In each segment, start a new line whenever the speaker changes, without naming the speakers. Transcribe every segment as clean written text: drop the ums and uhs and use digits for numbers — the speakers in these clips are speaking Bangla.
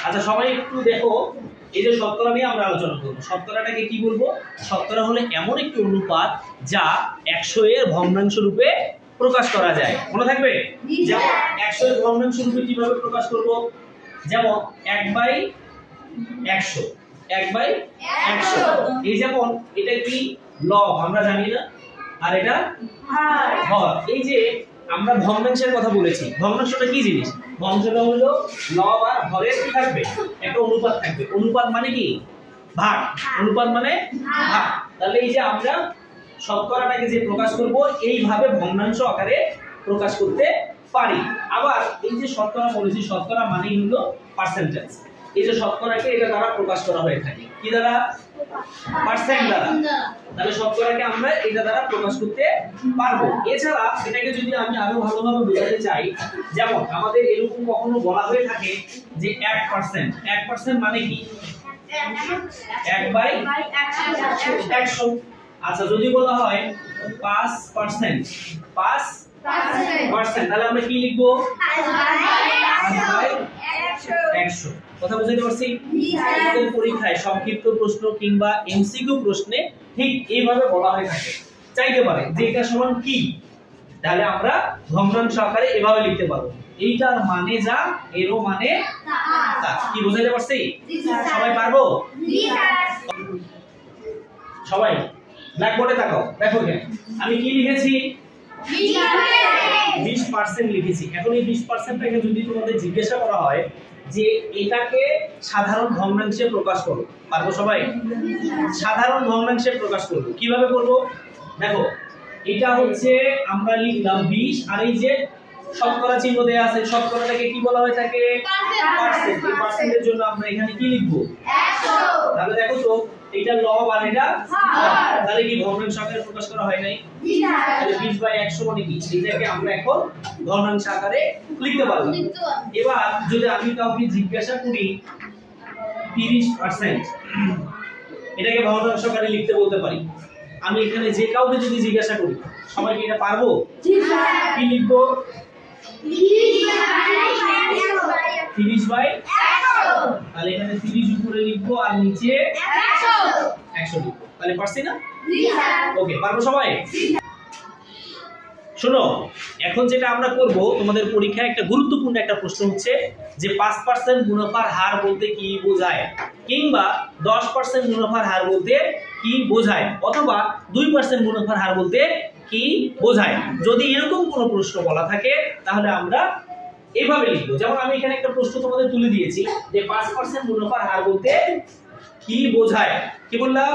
আচ্ছা সবাই একটু দেখো, এই যে শতকরা নিয়ে আমরা আলোচনা করবো। শতকরাটাকে কি বলবো? শতকরা হলো এমন একটি অনুপাত যা 100 এর ভগ্নাংশ রূপে প্রকাশ করা যায়। মনে থাকবে? যেমন 100 এর ভগ্নাংশ রূপে কিভাবে প্রকাশ করব? যেমন 1/100, 1/100। এই যেমন এটা কি লব, আমরা জানি না, আর এটা হর। এই যে আমরা ভগ্নাংশের কথা বলেছি, ভগ্নাংশটা কি জিনিস? ভগ্নাংশটা হলো লব আর হরের কি থাকবে? একটা অনুপাত থাকবে। অনুপাত মানে কি? ভাগ। অনুপাত মানে ভাগ। তাহলে এই যে আমরা শতকরাটাকে যে প্রকাশ করব, এইভাবে ভগ্নাংশ আকারে প্রকাশ করতে পারি। আবার এই যে শতকরা বলেছি, শতকরা মানেই হলো পার্সেন্টেজ। এই যে শতকরাকে এটা দ্বারা প্রকাশ করা হয়ে থাকে, কি দ্বারা? পার্সেন্ট দ্বারা। তাহলে শতকরাকে আমরা এটা দ্বারা প্রকাশ করতে পারবো। এছাড়া এটাকে যদি আমি আরো ভালোভাবে বোঝাতে চাই, যেমন আমাদের এরকম কখনো বলা হয়ে থাকে যে 1%। 1% মানে কি? 1/100। আচ্ছা যদি বলা হয় 5%, 5%, তাহলে আমরা কি লিখবো? 5/100। কথা বুঝতে পারছি? আমাদের পরীক্ষায় সংক্ষিপ্ত প্রশ্ন কিংবা এমসিকিউ প্রশ্নে ঠিক এইভাবে বলা হয়ে থাকে। চাইতে পারে যে এটা সমান কি, তাহলে আমরা ভগ্নাংশ আকারে এভাবে লিখতে পারবো, এইটার মানে যা, এরও মানে তা। কি বুঝাইতে পারছি? সবাই পারবো? সবাই ব্ল্যাকবোর্ডে তাকাও, দেখো এখানে আমি কি লিখেছি? 20% লিখেছি। এখন এই 20%টাকে যদি তোমাদের জিজ্ঞাসা করা হয় যে এটাকে সাধারণ ভগ্নাংশে প্রকাশ করো, পারবো সবাই? সাধারণ ভগ্নাংশে প্রকাশ করব, কিভাবে করব? দেখো এটা হচ্ছে আমরা লিখলাম 20, আর এই যে শতকরা চিহ্ন দেয়া আছে, শতকরাটাকে কি বলা হয়ে থাকে? পার্সেন্ট। এই পার্সেন্টের জন্য আমরা এখানে কি লিখব? 100। তাহলে দেখো তো এটা লব আর এটা হর, তাহলে কি ভগ্নাংশ আকারে প্রকাশ করা হয় নাই? তাহলে 20/100 মানে কি? এটাকে আমরা এখন ভগ্নাংশ আকারে লিখতে পারলাম। এবার যদি আমি কাউকে জিজ্ঞাসা করি 30%, এটাকে ভগ্নাংশ আকারে লিখতে বলতে পারি। আমি এখানে যে কাউকে যদি জিজ্ঞাসা করি, সবাই কি এটা পারবো? কি লিখবো? 30/100। তাহলে এখানে 30 উপরে লিখবো আর নিচে 100 লিখবো। তাহলে পারছি না? ওকে, পারবো সবাই? শোনো, এখন যেটা আমরা করব, তোমাদের পরীক্ষায় একটা গুরুত্বপূর্ণ একটা প্রশ্ন হচ্ছে যে 5% মুনাফার হার বলতে কি বোঝায়, কিংবা 10% মুনাফার হার বলতে কি বোঝায়, অথবা 2% মুনাফার হার বলতে কি বোঝায়। যদি এরকম কোনো প্রশ্ন বলা থাকে তাহলে আমরা এইভাবে লিখবো। যেমন আমি এখানে একটা প্রশ্ন তোমাদের তুলে দিয়েছি যে 5% মুনাফার হার বলতে কি বোঝায়। কি বললাম?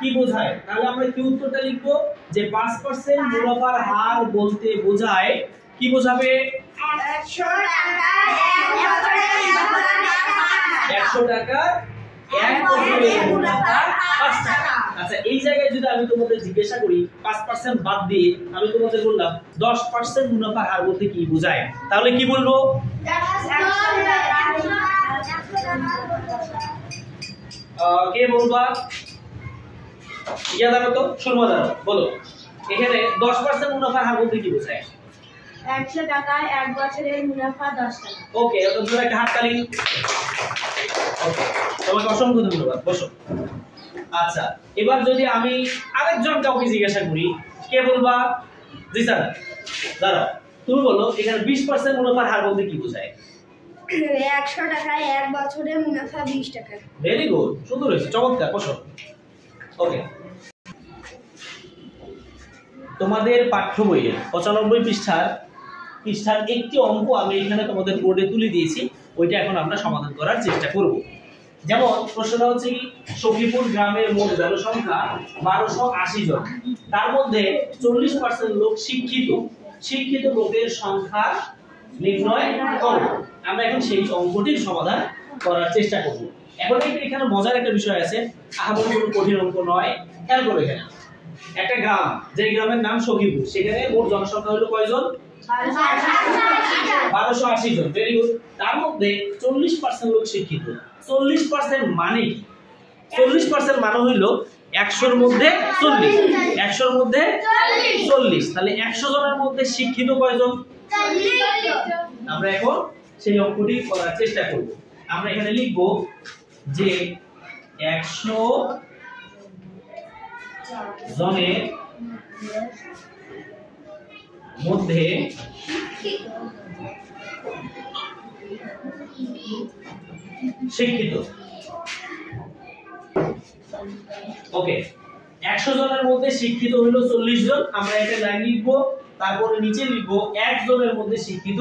কি বোঝায়। তাহলে আমরা কি উত্তরটা লিখবো যে 5% মুনাফার হার বলতে বোঝায়, কি বোঝাবে? 100 টাকা 1 বছরের মুনাফা 5 টাকা। আচ্ছা এই জায়গায় যদি আমি তোমাদের জিজ্ঞাসা করি 5% বাদ দিয়ে আমি তোমাদের বললাম 10% মুনাফার হার বলতে কি বোঝায়, তাহলে কি বলবো? কে বলবা? ইয়া দাঁড়াও তো, শর্মা দাঁড়াও, বলো এখানে 10% মুনাফার হার বলতে কি বোঝায়?
100 টাকায় 1 বছরের মুনাফা 10 টাকা।
ওকে, ওদের জন্য একটা হাততালি। ওকে, তোমাকে অসংখ্য ধন্যবাদ, বসো। আচ্ছা এবার যদি আমি আরেকজন কাউকে জিজ্ঞাসা করি, কে বলবা? জি স্যার, দাঁড়াও, তুমি বলো এখানে 20% মুনাফার হার বলতে কি বোঝায়?
100 টাকায় 1 বছরের মুনাফা 20 টাকা।
ভেরি গুড, সুন্দর হয়েছে, চমৎকার, বসো। ওকে, তোমাদের পাঠ্য বইয়ের 95 পৃষ্ঠার একটি অঙ্ক আমি এখানে তোমাদের বোর্ডে তুলে দিয়েছি, ওইটা এখন আমরা সমাধান করার চেষ্টা করব। যেমন প্রশ্নটা হচ্ছে কি, সখীপুর গ্রামের মোট জনসংখ্যা 1280 জন, তার মধ্যে 40% লোক শিক্ষিত লোকের সংখ্যা নির্ণয় করো। আমরা এখন সেই অঙ্কটির সমাধান করার চেষ্টা করব। এখন এখানে মজার একটা বিষয় আছে, আহামরি কোনো কঠিন অঙ্ক নয়। খেয়াল করো, এখানে একটা গ্রাম, যে গ্রামের নাম সখীপুর, সেখানে মোট জনসংখ্যা হলো কয়জন? 1280 জন। Very good. তার মধ্যে 40% লোক শিক্ষিত। 40% মানে কি? 40% মানে হইলো 100-র মধ্যে 40, 100-র মধ্যে 40। তাহলে 100 জনের মধ্যে শিক্ষিত কয়জন? আমরা এখন সেই অঙ্কটি করার চেষ্টা করব। আমরা এখানে লিখব যে 100 জনের মধ্যে শিক্ষিত। ওকে, 100 জনের মধ্যে শিক্ষিত হলো 40 জন। আমরা এটা লাইন লিখব, তারপরে নিচে লিখব 1 জনের মধ্যে শিক্ষিত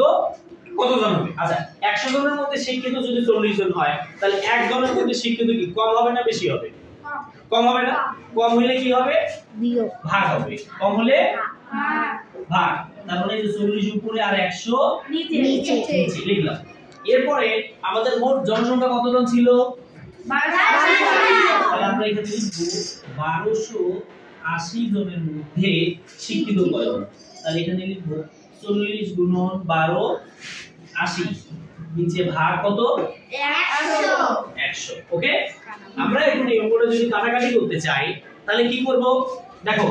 কতজন হবে। আচ্ছা, 100 জনের মধ্যে শিক্ষিত যদি 40 জন হয়, তাহলে 1 জনের মধ্যে শিক্ষিত কি কম হবে না বেশি হবে? কম হবে না? কম হলে কি হবে? ভাগ হবে। কম হলে ভাগ। তার মানে যে 40 উপরে আর 100 নিচে লিখলাম। এরপরে আমাদের মোট জনসংখ্যা কতজন ছিল? 1280। তাহলে আমরা এখানে লিখব 1280 জনের মধ্যে শিক্ষিত কয়জন। তাহলে এখানে লিখব 40 গুণন 12 80, নিচে ভাগ কত? 100। ওকে, আমরা এখন এই অঙ্কটা যদি কাটাকাটি করতে চাই তাহলে কি করব? দেখো,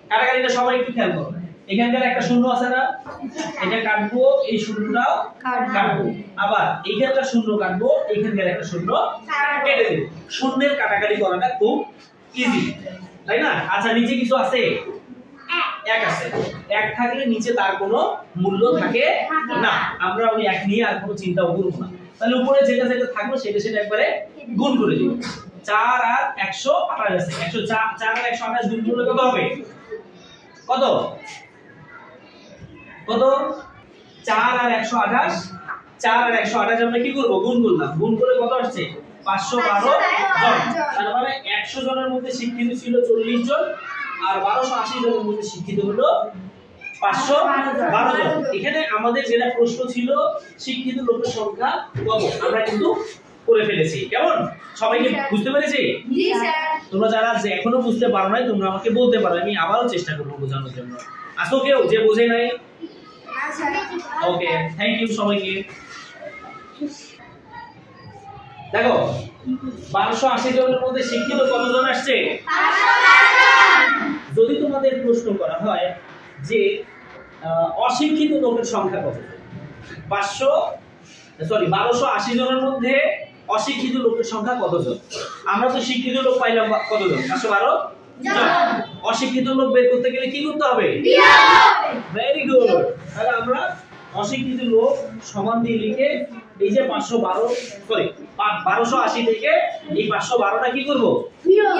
কাটাকাটিটা সবাই একটু খেয়াল করো। এখানকার একটা শূন্য আছে না, এটা কাটবো, এই শূন্যটাও কাটবো, আবার এইখানকার শূন্য কাটবো, এইখানকার একটা শূন্য কেটে দেব। শূন্যের কাটাকাটি করাটা খুব ইজি, তাই না? আচ্ছা, নিচে কিছু আছে? এক আছে। এক থাকলে নিচে তার কোনো মূল্য থাকে না, আমরা ওই এক নিয়ে আর কোনো চিন্তা করব না। তাহলে উপরে যেটা যেটা থাকবে সেটা একবারে গুণ করে দিব। 4 আর 128 আছে। 4 আর 128 গুণ করলে কত হবে? কত কত? 4 আর 128। 4 আর 128 আমরা কি করব? গুণ করলাম। গুণ করে কত আসছে? 512 জন। তার মানে 100 জনের মধ্যে শিক্ষিত ছিল 40 জন, আর 1280 জনের মধ্যে শিক্ষিত হলো 512 জন। এখানে আমাদের যেটা প্রশ্ন ছিল শিক্ষিত লোকের সংখ্যা কত, আমরা কিন্তু করে ফেলেছি। কেমন? সবাইকে বুঝতে পেরেছি? জি স্যার। তোমরা যারা এখনো বুঝতে পারো নাই, তোমরা আমাকে বলতে পারো, আমি আবারও চেষ্টা করব বোঝানোর জন্য। আসো কেউ যে বোঝে নাই? ওকে, থ্যাংক ইউ সবাইকে। দেখো, 1280 জনের মধ্যে শিক্ষিত কতজন আসছে? যদি তোমাদের প্রশ্ন করা হয় যে অশিক্ষিত লোকের সংখ্যা কত, 1280 জনের মধ্যে অশিক্ষিত লোকের সংখ্যা কতজন? আমরা তো শিক্ষিত লোক পাইলাম কতজন? 512 জন। অশিক্ষিত লোক বের করতে গেলে কি করতে হবে? Very good. তাহলে আমরা অশিক্ষিত লোক সমান দিয়ে লিখে এই যে 1280 থেকে এই 512টা কি করব? বিয়োগ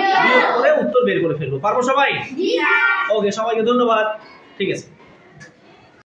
করে উত্তর বের করে ফেলবো। পারবো সবাই? জি স্যার। ওকে, সবাইকে ধন্যবাদ। ঠিক আছে।